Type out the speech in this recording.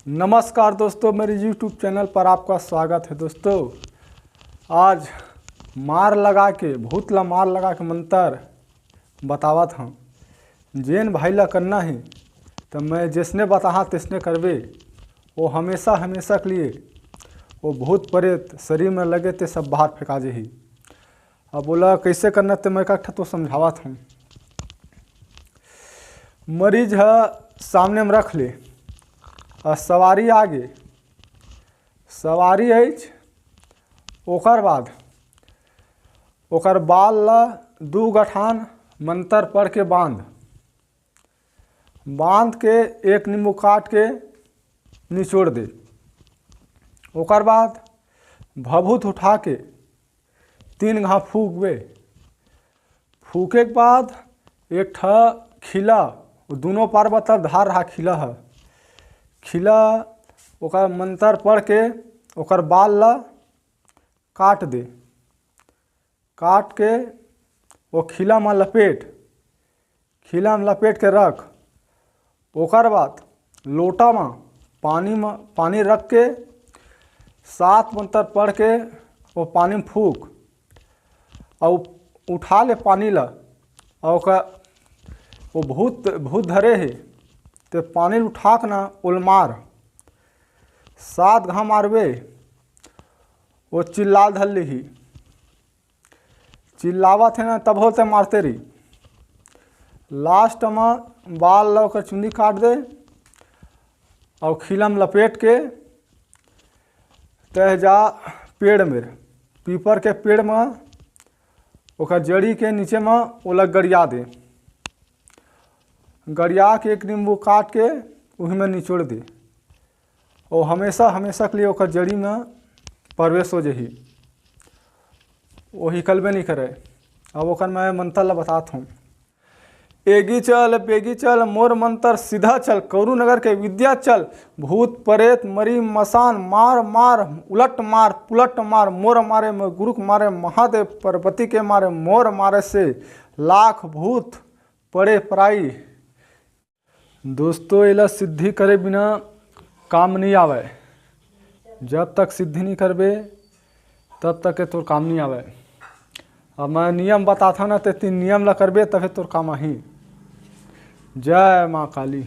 नमस्कार दोस्तों, मेरे YouTube चैनल पर आपका स्वागत है। दोस्तों आज मार लगा के भूतला मार लगा के मंत्र बतावत हूँ। जेन भाई ला करना है तो मैं जिसने बताहा तिसने करवे। वो हमेशा हमेशा के लिए वो भूत प्रेत शरीर में लगे थे सब बाहर फेंका जे ही। अब बोला कैसे करना तो मैं इकट्ठा तो समझावत हूँ। मरीज है सामने में रख ले और सवारी आगे सवारी अछि। ओकर बाद ओकर बाल ला 2 गठान मंत्र पढ़ के बांध के 1 नींबू काट के निचोड़ दे। ओकर बाद भभूत उठा के 3 घा फूकबे। फूके के बाद एक ठा खिला दोनों पार बतर धार रहा खिला ओकर मंत्र पढ़ के ओकर बाल ला काट दे। काट के वो खिला में लपेट के रख। ओकर बाद लोटा में पानी रख के 7 मंत्र पढ़ के वो पानी में फूक और उठा ले पानी ला। और वो भूत धरे है तो पानी उठा के ना उलमार 7 घा मारबे। वो चिल्ला धर ली चिल्लावत है ना तब होते मारते रही। लास्ट में बाल ला ओकर चुंदी काट दे और खिला में लपेट के तह जा पेड़ में पीपर के पेड़ में ओकर जड़ी के नीचे में ओला गड़िया दे। गड़िया के 1 नींबू काट के वही में निचोड़ दे। और हमेशा के लिए ओकर जड़ी में प्रवेश हो जही। वो हिकलबे नहीं करे। अब ओकर मैं मंत्र ला बतात हूँ। एगी चल बेगी चल मोर मंत्र सीधा चल। कौरू नगर के विद्या चल। भूत प्रेत मरी मसान मार मार उलट मार पुलट मार। मोर मारे में गुरु मारे महादेव पार्वती के मारे। मोर मारे से लाख भूत पड़े पराई। दोस्तों एला सिद्धि करे बिना काम नहीं आवे। जब तक सिद्धि नहीं करबे तब तक तोर काम नहीं आवे। अब मैं नियम बताता ना तो 3 नियम ला करबे तभी तोर काम आही। जय माँ काली।